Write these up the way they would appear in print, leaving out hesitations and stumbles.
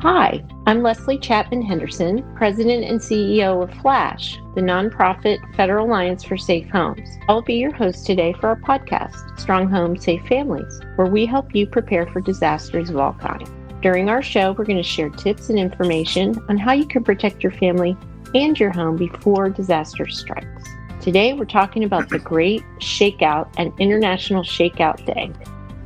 Hi, I'm Leslie Chapman Henderson, President and CEO of FLASH, the nonprofit Federal Alliance for Safe Homes. I'll be your host today for our podcast, Strong Homes, Safe Families, where we help you prepare for disasters of all kinds. During our show, we're going to share tips and information on how you can protect your family and your home before disaster strikes. Today, we're talking about the Great ShakeOut and International ShakeOut Day.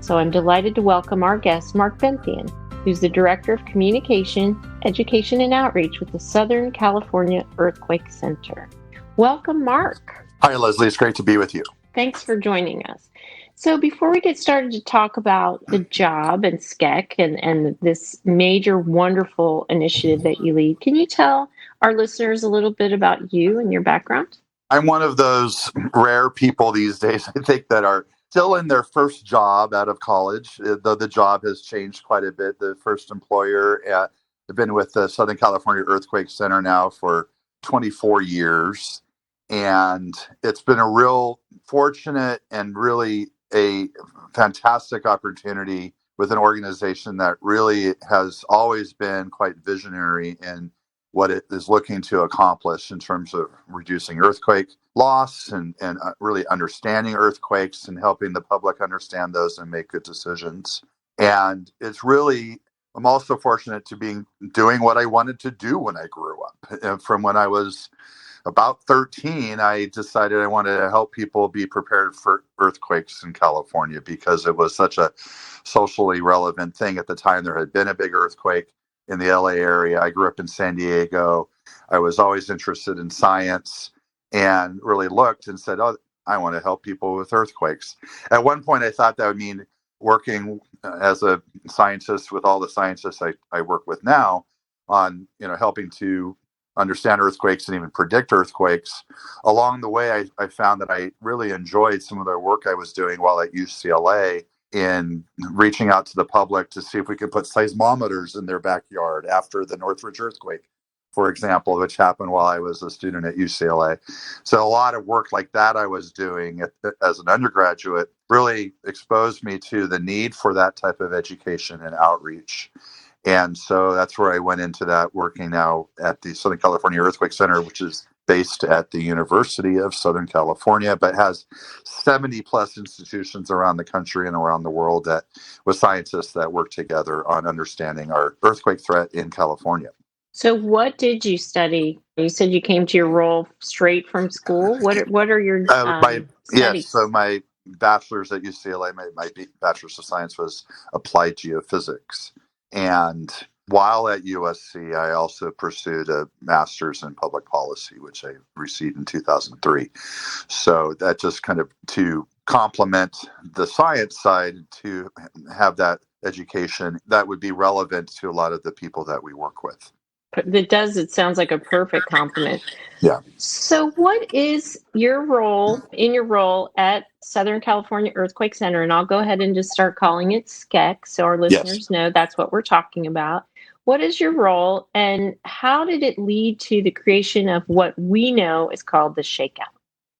So I'm delighted to welcome our guest, Mark Benthien, who's the Director of Communication, Education, and Outreach with the Southern California Earthquake Center. Welcome, Mark. Hi, Leslie. It's great to be with you. Thanks for joining us. So before we get started to talk about the job and SCEC and this major, wonderful initiative that you lead, can you tell our listeners a little bit about you and your background? I'm one of those rare people these days, I think, that are still in their first job out of college, though the job has changed quite a bit. The first employer, I've been with the Southern California Earthquake Center now for 24 years. And it's been a real fortunate and really a fantastic opportunity with an organization that really has always been quite visionary in what it is looking to accomplish in terms of reducing earthquake loss and really understanding earthquakes and helping the public understand those and make good decisions. And I'm also fortunate to be doing what I wanted to do when I grew up. From when I was about 13, I decided I wanted to help people be prepared for earthquakes in California because it was such a socially relevant thing at the time. There had been a big earthquake in the LA area. I grew up in San Diego. I was always interested in science and really looked and said, oh, I want to help people with earthquakes. At one point, I thought that would mean working as a scientist with all the scientists I work with now on, helping to understand earthquakes and even predict earthquakes. Along the way, I found that I really enjoyed some of the work I was doing while at UCLA in reaching out to the public to see if we could put seismometers in their backyard after the Northridge earthquake, for example, which happened while I was a student at UCLA. So a lot of work like that I was doing as an undergraduate really exposed me to the need for that type of education and outreach. And so that's where I went into that, working now at the Southern California Earthquake Center, which is based at the University of Southern California, but has 70 plus institutions around the country and around the world with scientists that work together on understanding our earthquake threat in California. So what did you study? You said you came to your role straight from school. What are your studies? Yes, so my bachelor's at UCLA, my bachelor's of science was applied geophysics. And while at USC, I also pursued a master's in public policy, which I received in 2003. So that just kind of to complement the science side, to have that education that would be relevant to a lot of the people that we work with. It sounds like a perfect complement. Yeah. So what is your role at Southern California Earthquake Center? And I'll go ahead and just start calling it SCEC so our listeners know that's what we're talking about. What is your role and how did it lead to the creation of what we know is called the ShakeOut?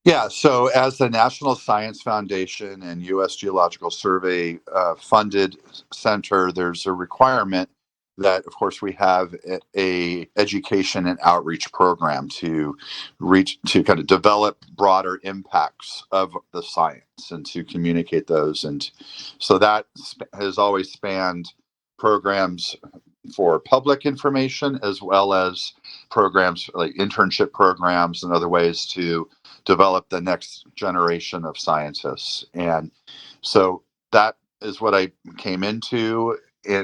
Yeah, so as the National Science Foundation and U.S. Geological Survey funded center, there's a requirement that, of course, we have a education and outreach program to kind of develop broader impacts of the science and to communicate those. And so that has always spanned programs for public information as well as programs like internship programs and other ways to develop the next generation of scientists. And so that is what I came into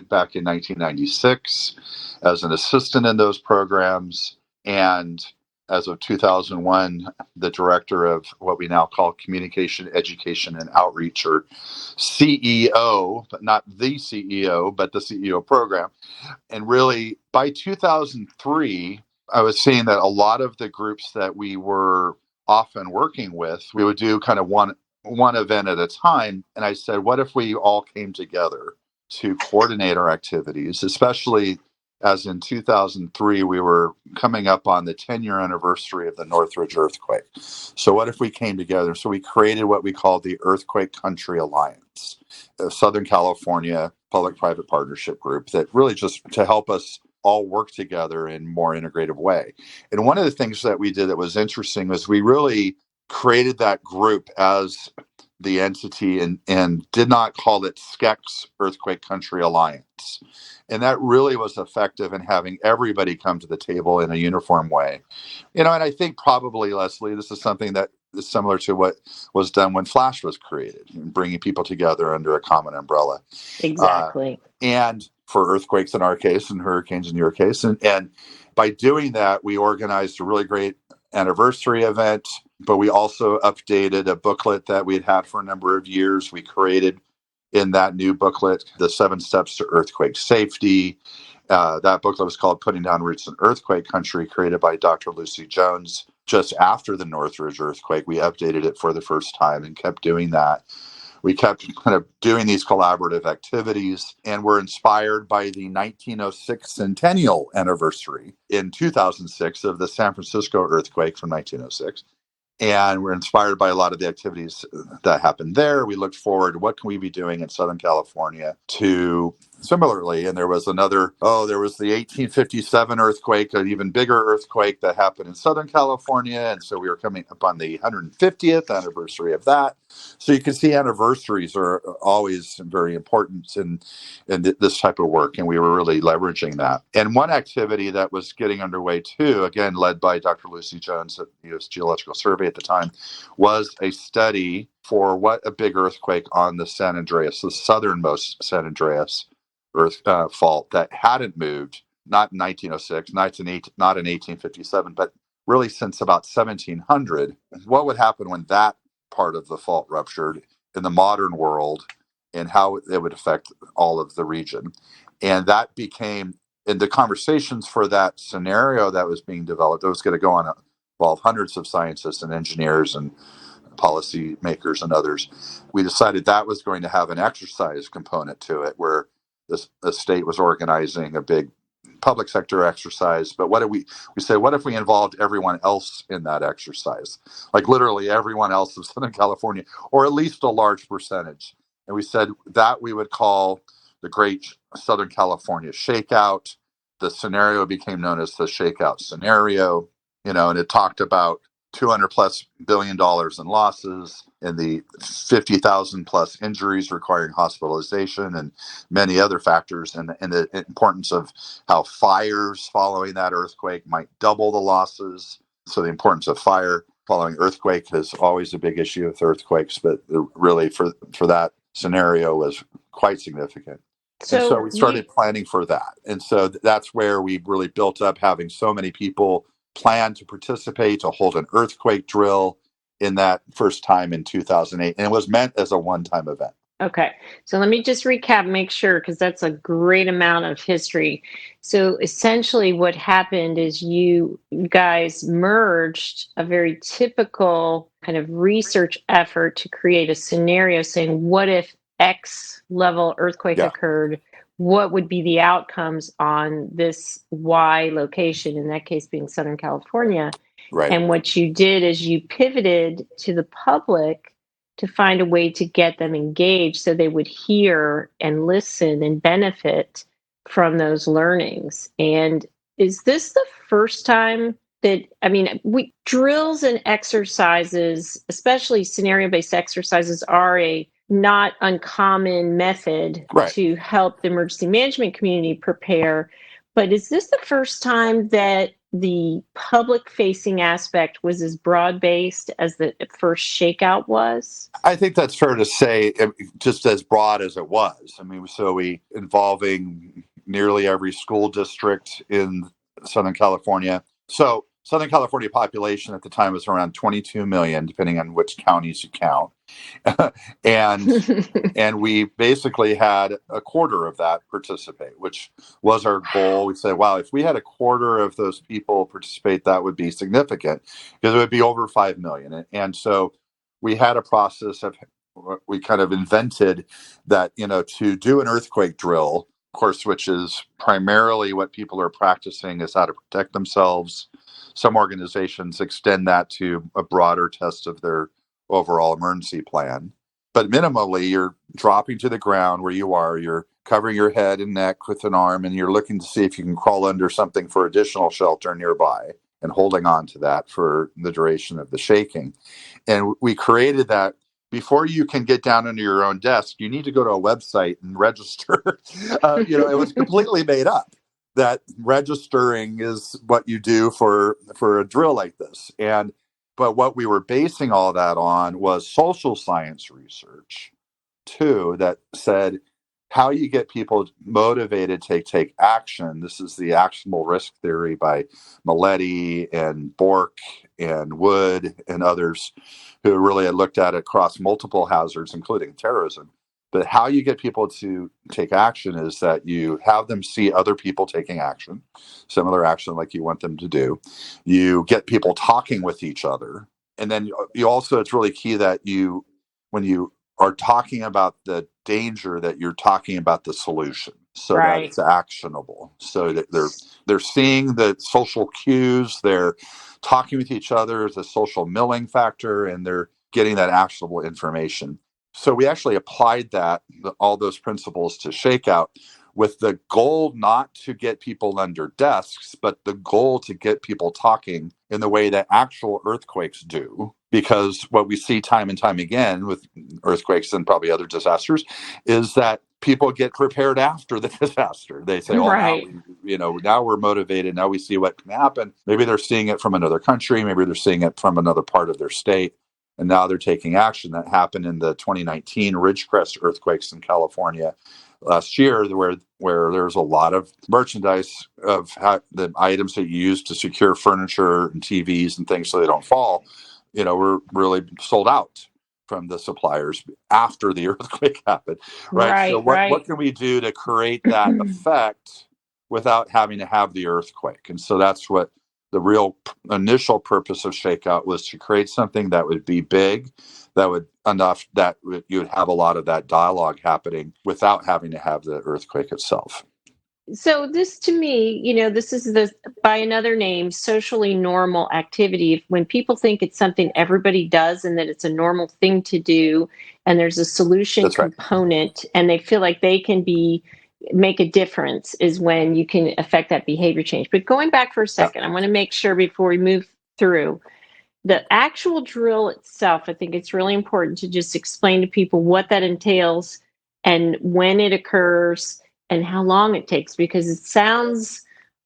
back in 1996 as an assistant in those programs. And as of 2001, the director of what we now call Communication, Education, and Outreach, or CEO, but not the CEO, but the CEO program. And really, by 2003, I was seeing that a lot of the groups that we were often working with, we would do kind of one event at a time. And I said, what if we all came together to coordinate our activities, especially as in 2003, we were coming up on the 10-year anniversary of the Northridge earthquake. So what if we came together? So we created what we call the Earthquake Country Alliance, a Southern California public-private partnership group that really just to help us all work together in a more integrative way. And one of the things that we did that was interesting was we really created that group as the entity and did not call it SCEC's Earthquake Country Alliance. And that really was effective in having everybody come to the table in a uniform way. And I think probably, Leslie, this is something that is similar to what was done when Flash was created, bringing people together under a common umbrella. Exactly. And for earthquakes in our case and hurricanes in your case. And by doing that, we organized a really great anniversary event, but we also updated a booklet that we'd had for a number of years. We created in that new booklet the 7 Steps to Earthquake Safety. That booklet was called Putting Down Roots in Earthquake Country, created by Dr. Lucy Jones. Just after the Northridge earthquake, we updated it for the first time and kept doing that. We kept kind of doing these collaborative activities and were inspired by the 1906 centennial anniversary in 2006 of the San Francisco earthquake from 1906. And we're inspired by a lot of the activities that happened there. We looked forward, what can we be doing in Southern California to similarly? And there was the 1857 earthquake, an even bigger earthquake that happened in Southern California. And so we were coming up on the 150th anniversary of that. So you can see anniversaries are always very important in this type of work. And we were really leveraging that. And one activity that was getting underway too, again, led by Dr. Lucy Jones at the U.S. Geological Survey at the time, was a study for what a big earthquake on the San Andreas, the southernmost San Andreas fault that hadn't moved, not in 1906, not in 1857, but really since about 1700. What would happen when that part of the fault ruptured in the modern world and how it would affect all of the region? And that became, in the conversations for that scenario that was being developed, it was going to go on involve hundreds of scientists and engineers and policy makers and others. We decided that was going to have an exercise component to it where the state was organizing a big public sector exercise. But we said, what if we involved everyone else in that exercise? Like literally everyone else of Southern California, or at least a large percentage. And we said that we would call the Great Southern California ShakeOut. The scenario became known as the ShakeOut scenario, and it talked about $200+ billion in losses and the 50,000 plus injuries requiring hospitalization and many other factors, and the importance of how fires following that earthquake might double the losses. So the importance of fire following earthquake is always a big issue with earthquakes, but really for that scenario was quite significant. So we started planning for that. And so that's where we really built up having so many people plan to participate, to hold an earthquake drill in that first time in 2008. And it was meant as a one-time event. Okay. So let me just recap, make sure, because that's a great amount of history. So essentially what happened is you guys merged a very typical kind of research effort to create a scenario saying, what if X level earthquake occurred? What would be the outcomes on this Y location, in that case being Southern California? Right. And what you did is you pivoted to the public to find a way to get them engaged so they would hear and listen and benefit from those learnings. And is this the first time that, drills and exercises, especially scenario-based exercises, are a not uncommon method to help the emergency management community prepare. But is this the first time that the public-facing aspect was as broad-based as the first ShakeOut was? I think that's fair to say, just as broad as it was. So we involving nearly every school district in Southern California. So Southern California population at the time was around 22 million, depending on which counties you count. and we basically had a quarter of that participate, which was our goal. We said, wow, if we had a quarter of those people participate, that would be significant, because it would be over 5 million. And so we had a process of, we kind of invented that, to do an earthquake drill, course, which is primarily what people are practicing is how to protect themselves. Some organizations extend that to a broader test of their overall emergency plan. But minimally, you're dropping to the ground where you are. You're covering your head and neck with an arm, and you're looking to see if you can crawl under something for additional shelter nearby and holding on to that for the duration of the shaking. And we created that. Before you can get down under your own desk, you need to go to a website and register. It was completely made up that registering is what you do for a drill like this. But what we were basing all that on was social science research, too, that said how you get people motivated to take action. This is the actionable risk theory by Maletti and Bork and Wood and others who really had looked at it across multiple hazards, including terrorism. But how you get people to take action is that you have them see other people taking action, similar action like you want them to do. You get people talking with each other. And then you also, it's really key that when you are talking about the danger, that you're talking about the solution so that it's actionable. So that they're seeing the social cues, they're talking with each other as a social milling factor, and they're getting that actionable information. So we actually applied all those principles to ShakeOut with the goal not to get people under desks, but the goal to get people talking in the way that actual earthquakes do. Because what we see time and time again with earthquakes and probably other disasters is that people get prepared after the disaster. They say, now we're motivated. Now we see what can happen. Maybe they're seeing it from another country. Maybe they're seeing it from another part of their state. And now they're taking action. That happened in the 2019 Ridgecrest earthquakes in California last year, where there's a lot of merchandise of the items that you use to secure furniture and TVs and things so they don't fall, were really sold out from the suppliers after the earthquake happened. Right. So what can we do to create that effect without having to have the earthquake? And so that's what the real initial purpose of ShakeOut was, to create something that would be big, that would you would have a lot of that dialogue happening without having to have the earthquake itself. So this, to me, this is by another name, socially normal activity. When people think it's something everybody does and that it's a normal thing to do, and there's a solution component, and they feel like they can make a difference, is when you can affect that behavior change. But going back for a second, I want to make sure before we move through the actual drill itself, I think it's really important to just explain to people what that entails and when it occurs and how long it takes, because it sounds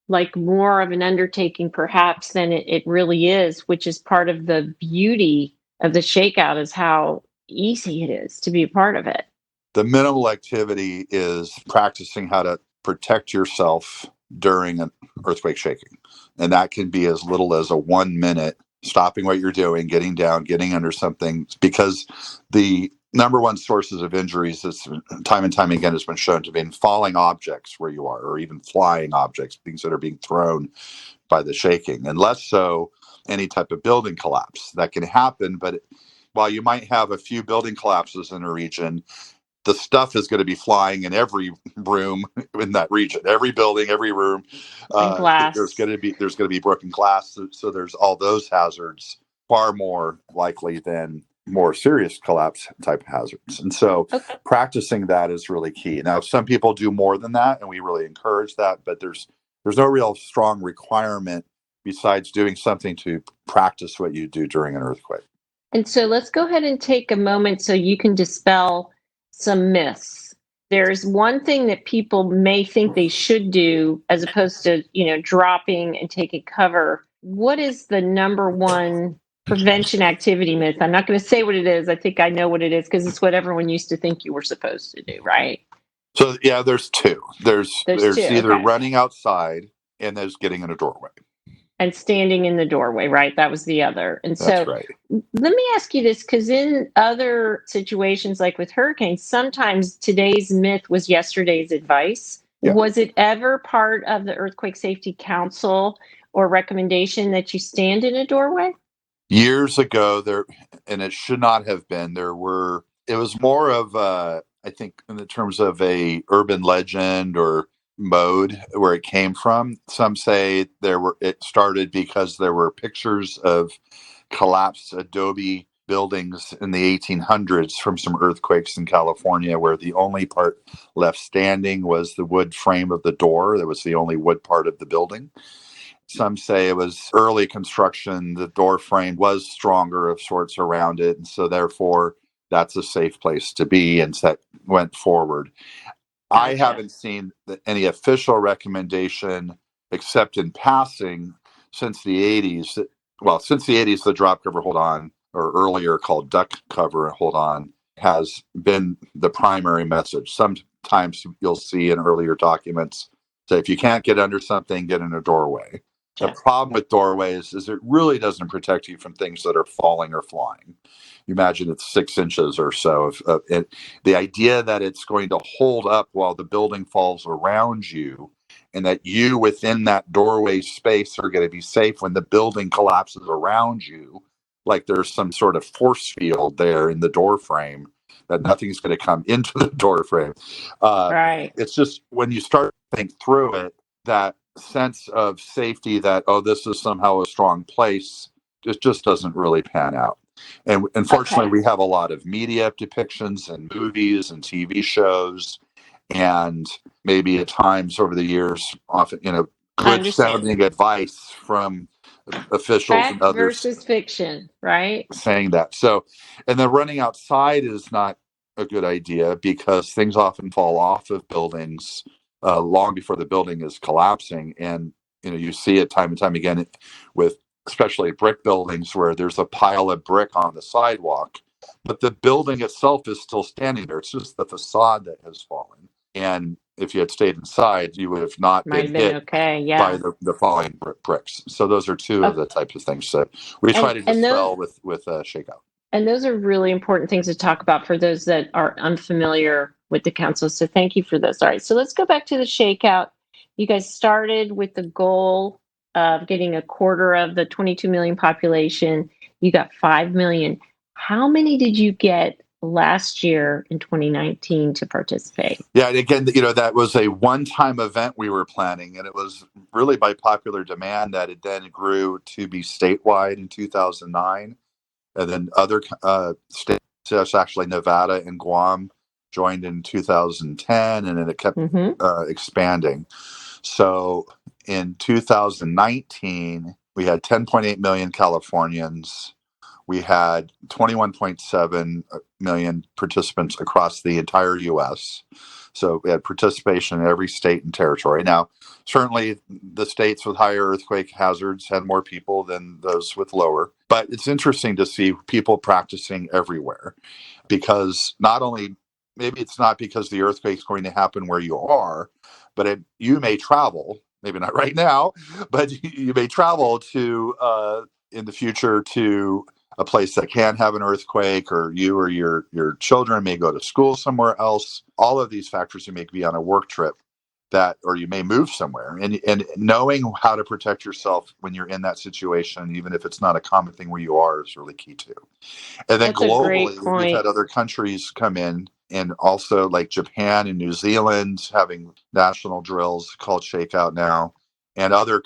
like more of an undertaking perhaps than it really is, which is part of the beauty of the ShakeOut, is how easy it is to be a part of it. The minimal activity is practicing how to protect yourself during an earthquake shaking. And that can be as little as a 1 minute, stopping what you're doing, getting down, getting under something, because the number one sources of injuries, that's time and time again has been shown to be in falling objects where you are, or even flying objects, things that are being thrown by the shaking, and less so any type of building collapse that can happen. But while you might have a few building collapses in a region, the stuff is going to be flying in every room in that region, every building, every room. Glass. There's going to be broken glass. So there's all those hazards, far more likely than more serious collapse type hazards. And so practicing that is really key. Now, some people do more than that, and we really encourage that, but there's no real strong requirement besides doing something to practice what you do during an earthquake. And so let's go ahead and take a moment so you can dispel some myths. There's one thing that people may think they should do as opposed to, dropping and taking cover. What is the number one prevention activity myth? I'm not going to say what it is. I think I know what it is, because it's what everyone used to think you were supposed to do, right? So, yeah, there's two. There's either running outside and there's getting in a doorway. And standing in the doorway, right? That was the other. And so let me ask you this, because in other situations, like with hurricanes, sometimes today's myth was yesterday's advice. Yeah. Was it ever part of the Earthquake Safety Council or recommendation that you stand in a doorway? Years ago, and it should not have been, it was more of I think in the terms of a urban legend or mode where it came from. Some say it started because there were pictures of collapsed adobe buildings in the 1800s from some earthquakes in California, where the only part left standing was the wood frame of the door. That was the only wood part of the building. Some say it was early construction. The door frame was stronger of sorts around it. And so therefore that's a safe place to be. And so that went forward. Gotcha. I haven't seen any official recommendation except in passing since the 80s. Well, since the 80s, the drop cover hold on, or earlier called duck cover hold on, has been the primary message. Sometimes you'll see in earlier documents that if you can't get under something, get in a doorway. The problem with doorways is it really doesn't protect you from things that are falling or flying. You imagine it's 6 inches or so of it. The idea that it's going to hold up while the building falls around you, and that you within that doorway space are going to be safe when the building collapses around you, like there's some sort of force field there in the door frame, that nothing's going to come into the door frame. Right. It's just when you start to think through it, that sense of safety that, oh, this is somehow a strong place, it just doesn't really pan out. And unfortunately, we have a lot of media depictions and movies and TV shows, and maybe at times over the years, often, good sounding advice from officials Fact and others versus fiction, right? saying that. So, and then running outside is not a good idea because things often fall off of buildings long before the building is collapsing. And, you see it time and time again with especially brick buildings where there's a pile of brick on the sidewalk, but the building itself is still standing there. It's just the facade that has fallen. And if you had stayed inside, you would have not been hit by the falling bricks. So those are two of the types of things that we try to dispel with ShakeOut. And those are really important things to talk about for those that are unfamiliar with the council. So thank you for this. All right, so let's go back to the ShakeOut. You guys started with the goal of getting a quarter of the 22 million population. You got 5 million. How many did you get last year in 2019 to participate? Yeah, and again, that was a one-time event we were planning, and it was really by popular demand that it then grew to be statewide in 2009. And then other states, actually Nevada and Guam, joined in 2010, and then it kept expanding. So in 2019, we had 10.8 million Californians. We had 21.7 million participants across the entire U.S. So we had participation in every state and territory. Now, certainly the states with higher earthquake hazards had more people than those with lower. But it's interesting to see people practicing everywhere, because not only, maybe it's not because the earthquake is going to happen where you are, but you may travel, maybe not right now, but you may travel to in the future to a place that can have an earthquake, or you or your children may go to school somewhere else. All of these factors, you may be on a work trip or you may move somewhere, and knowing how to protect yourself when you're in that situation, even if it's not a common thing where you are, is really key too. And then globally, we've had other countries come in, and also like Japan and New Zealand having national drills called ShakeOut now, and other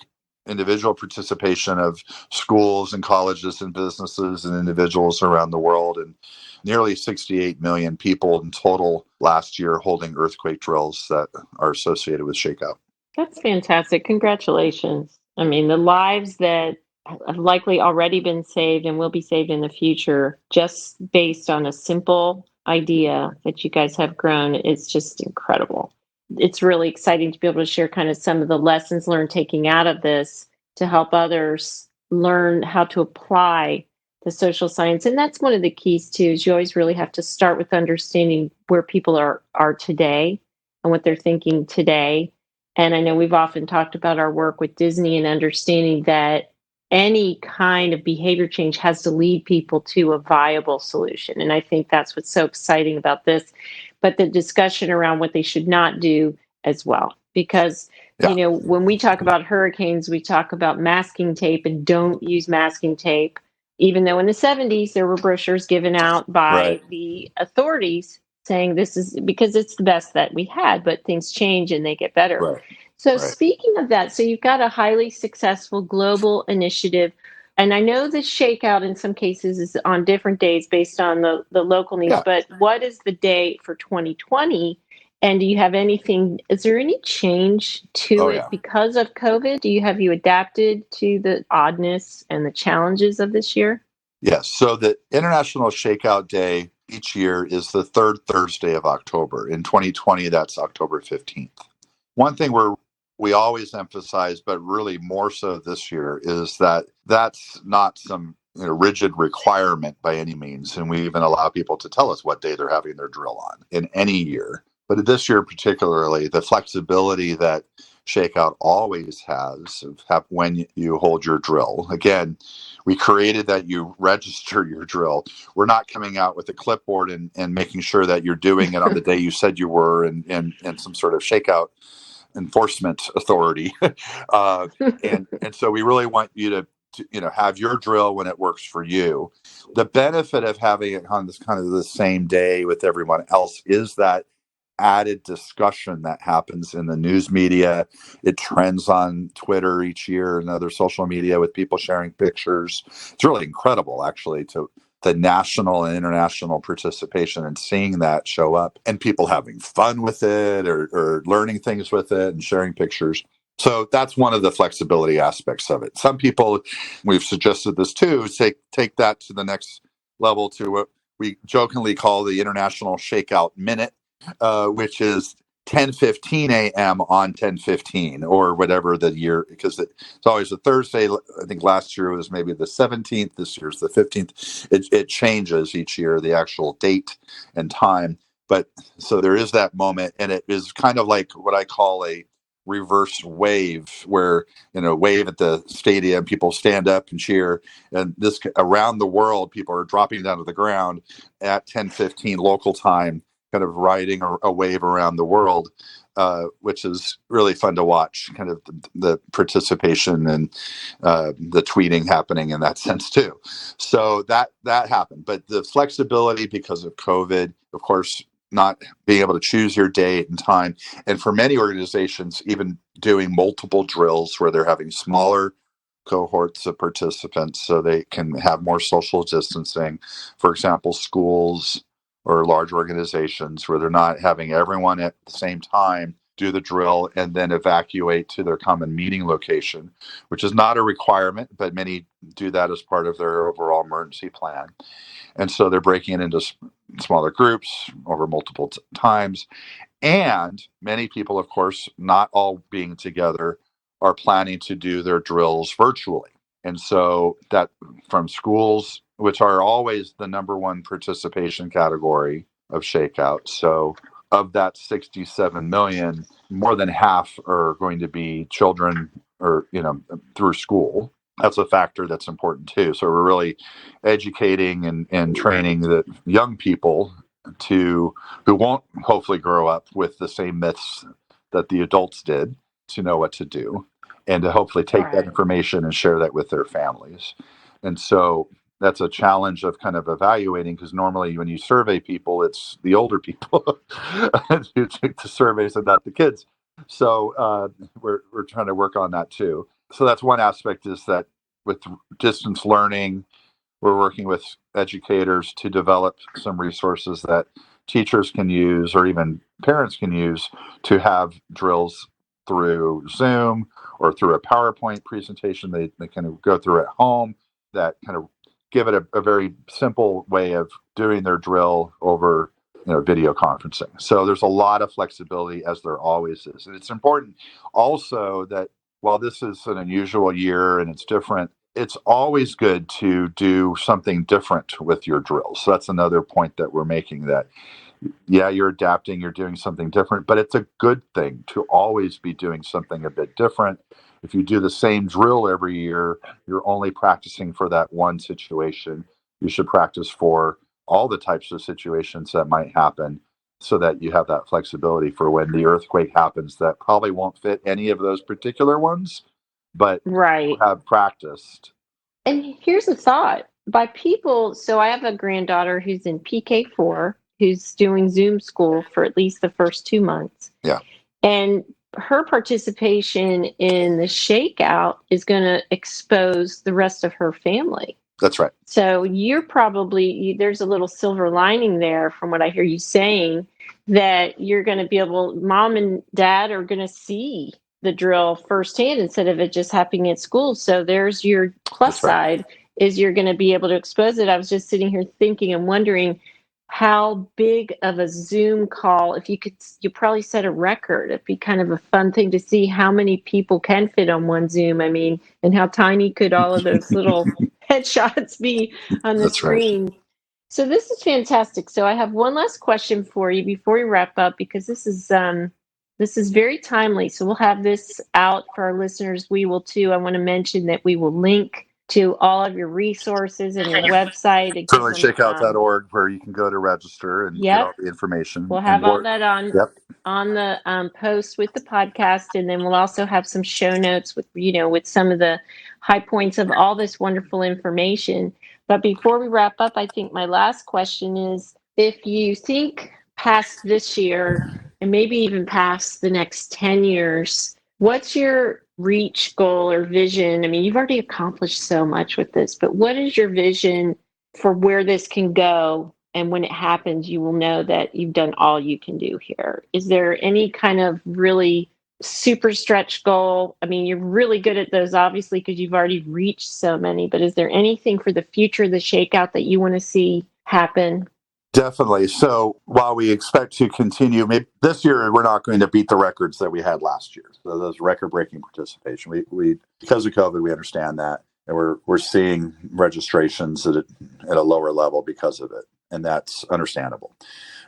individual participation of schools and colleges and businesses and individuals around the world, and nearly 68 million people in total last year holding earthquake drills that are associated with ShakeOut. That's fantastic. Congratulations. I mean, the lives that have likely already been saved and will be saved in the future, just based on a simple idea that you guys have grown, it's just incredible. It's really exciting to be able to share kind of some of the lessons learned taking out of this to help others learn how to apply the social science. And that's one of the keys too, is you always really have to start with understanding where people are today and what they're thinking today. And I know we've often talked about our work with Disney and understanding that any kind of behavior change has to lead people to a viable solution. And I think that's what's so exciting about this. But the discussion around what they should not do as well. Because, when we talk about hurricanes, we talk about masking tape and don't use masking tape, even though in the 70s there were brochures given out by the authorities saying this is because it's the best that we had, but things change and they get better. Right. So Right. speaking of that, so you've got a highly successful global initiative. And I know the shakeout in some cases is on different days based on the local needs, Yeah. but what is the date for 2020? And do you have anything, is there any change to it because of COVID? Have you adapted to the oddness and the challenges of this year? Yes. So the International Shakeout Day each year is the third Thursday of October. In 2020, that's October 15th. One thing we always emphasize, but really more so this year, is that that's not some rigid requirement by any means. And we even allow people to tell us what day they're having their drill on in any year. But this year particularly, the flexibility that Shakeout always has when you hold your drill. Again, we created that you register your drill. We're not coming out with a clipboard and making sure that you're doing it on the day you said you were and some sort of shakeout enforcement authority. And so we really want you to have your drill when it works for you. The benefit of having it on this kind of the same day with everyone else is that added discussion that happens in the news media. It trends on Twitter each year and other social media with people sharing pictures. It's really incredible, actually, to the national and international participation and seeing that show up and people having fun with it or learning things with it and sharing pictures. So that's one of the flexibility aspects of it. Some people, we've suggested this too, take that to the next level to what we jokingly call the International Shakeout Minute, which is 10:15 a.m. on 10:15 or whatever the year, because it's always a Thursday. I think last year it was maybe the 17th. This year's the 15th. It changes each year, the actual date and time. But so there is that moment, and it is kind of like what I call a reverse wave, where wave at the stadium, people stand up and cheer, and this around the world, people are dropping down to the ground at 10:15 local time, kind of riding a wave around the world, which is really fun to watch, kind of the participation and the tweeting happening in that sense too. So that happened. But the flexibility because of COVID, of course, not being able to choose your date and time. And for many organizations, even doing multiple drills where they're having smaller cohorts of participants so they can have more social distancing. For example, schools or large organizations where they're not having everyone at the same time do the drill and then evacuate to their common meeting location, which is not a requirement, but many do that as part of their overall emergency plan. And so they're breaking it into smaller groups over multiple times. And many people, of course, not all being together, are planning to do their drills virtually. And so that from schools, which are always the number one participation category of Shakeout. So of that 67 million, more than half are going to be children or, through school. That's a factor that's important too. So we're really educating and training the young people who won't hopefully grow up with the same myths that the adults did, to know what to do and to hopefully take that information and share that with their families. And so that's a challenge of kind of evaluating, because normally when you survey people, it's the older people who take the surveys and not the kids. So we're trying to work on that too. So that's one aspect, is that with distance learning, we're working with educators to develop some resources that teachers can use or even parents can use to have drills through Zoom or through a PowerPoint presentation they can go through at home, that kind of give it a very simple way of doing their drill over video conferencing. So there's a lot of flexibility, as there always is. And it's important also that while this is an unusual year and it's different, it's always good to do something different with your drills. So that's another point that we're making, that you're adapting, you're doing something different, but it's a good thing to always be doing something a bit different. If you do the same drill every year, you're only practicing for that one situation. You should practice for all the types of situations that might happen, so that you have that flexibility for when the earthquake happens that probably won't fit any of those particular ones, but you have practiced. And here's a thought by people. So I have a granddaughter who's in PK4, who's doing Zoom school for at least the first 2 months. Yeah. And her participation in the shakeout is going to expose the rest of her family. That's right. So there's a little silver lining there from what I hear you saying, that you're going to be able, mom and dad are going to see the drill firsthand instead of it just happening at school. So there's your plus side, is you're going to be able to expose it. I was just sitting here thinking and wondering how big of a Zoom call, if you probably set a record. It'd be kind of a fun thing to see how many people can fit on one Zoom. I mean, and how tiny could all of those little headshots be on the screen. Right. So this is fantastic. So I have one last question for you before we wrap up, because this is very timely. So we'll have this out for our listeners. We will too. I want to mention that we will link to all of your resources and your website. Certainly shakeout.org, where you can go to register and get all the information. We'll have all that on the post with the podcast, and then we'll also have some show notes with some of the high points of all this wonderful information. But before we wrap up, I think my last question is, if you think past this year and maybe even past the next 10 years, what's your reach goal or vision? I mean, you've already accomplished so much with this, but what is your vision for where this can go? And when it happens, you will know that you've done all you can do here. Is there any kind of really super stretch goal? I mean, you're really good at those, obviously, because you've already reached so many, but is there anything for the future of the shakeout that you want to see happen? Definitely. So while we expect to continue, maybe this year we're not going to beat the records that we had last year. So those record-breaking participation, we because of COVID, we understand that, and we're seeing registrations at a lower level because of it, and that's understandable.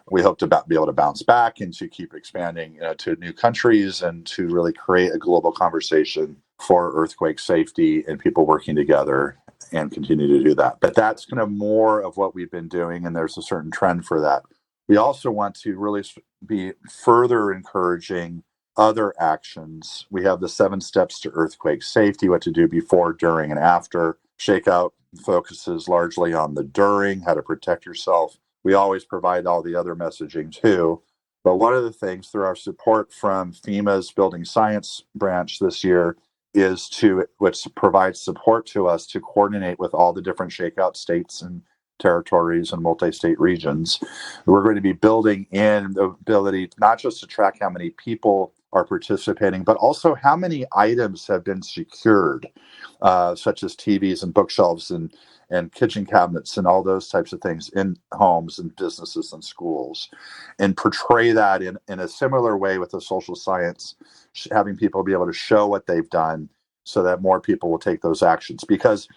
We hope to be able to bounce back and to keep expanding to new countries and to really create a global conversation for earthquake safety and people working together, and continue to do that. But that's kind of more of what we've been doing, and there's a certain trend for that. We also want to really be further encouraging other actions. We have the 7 steps to earthquake safety, what to do before, during, and after. Shakeout focuses largely on the during, how to protect yourself. We always provide all the other messaging too. But one of the things, through our support from FEMA's Building Science branch this year, which provides support to us to coordinate with all the different shakeout states and territories and multi-state regions. We're going to be building in the ability not just to track how many people are participating, but also how many items have been secured, such as TVs and bookshelves and kitchen cabinets and all those types of things in homes and businesses and schools, and portray that in a similar way with the social science, having people be able to show what they've done so that more people will take those actions. Because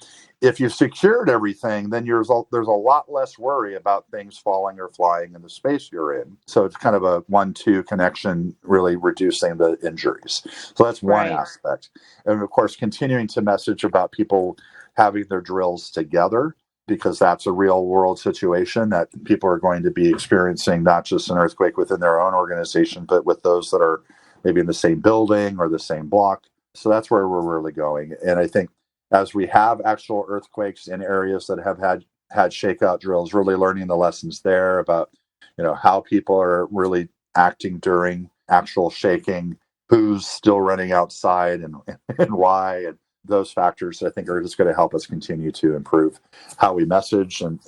if you've secured everything, then there's a lot less worry about things falling or flying in the space you're in. So it's kind of a 1-2 connection, really reducing the injuries. So that's one aspect. And of course, continuing to message about people having their drills together, because that's a real world situation that people are going to be experiencing, not just an earthquake within their own organization, but with those that are maybe in the same building or the same block. So that's where we're really going. And I think as we have actual earthquakes in areas that have had shakeout drills, really learning the lessons there about, how people are really acting during actual shaking, who's still running outside and why, and those factors, I think, are just going to help us continue to improve how we message and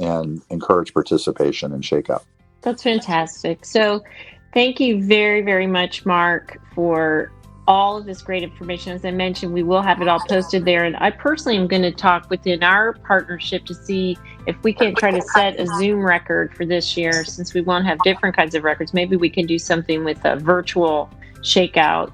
encourage participation in shakeout. That's fantastic. So thank you very, very much, Mark, for all of this great information. As I mentioned, we will have it all posted there. And I personally am going to talk within our partnership to see if we can try to set a Zoom record for this year, since we won't have different kinds of records. Maybe we can do something with a virtual shakeout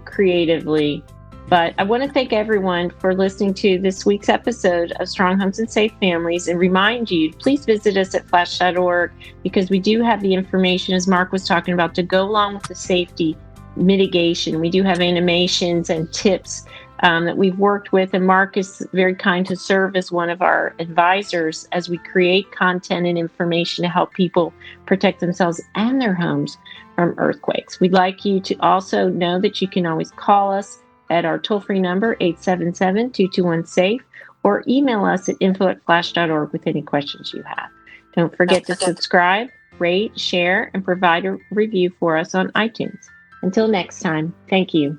creatively. But I want to thank everyone for listening to this week's episode of Strong Homes and Safe Families, and remind you, please visit us at flash.org, because we do have the information, as Mark was talking about, to go along with the safety mitigation. We do have animations and tips that we've worked with, and Mark is very kind to serve as one of our advisors as we create content and information to help people protect themselves and their homes from earthquakes. We'd like you to also know that you can always call us at our toll-free number, 877-221-SAFE, or email us at info@flash.org with any questions you have. Don't forget to subscribe, rate, share, and provide a review for us on iTunes. Until next time, thank you.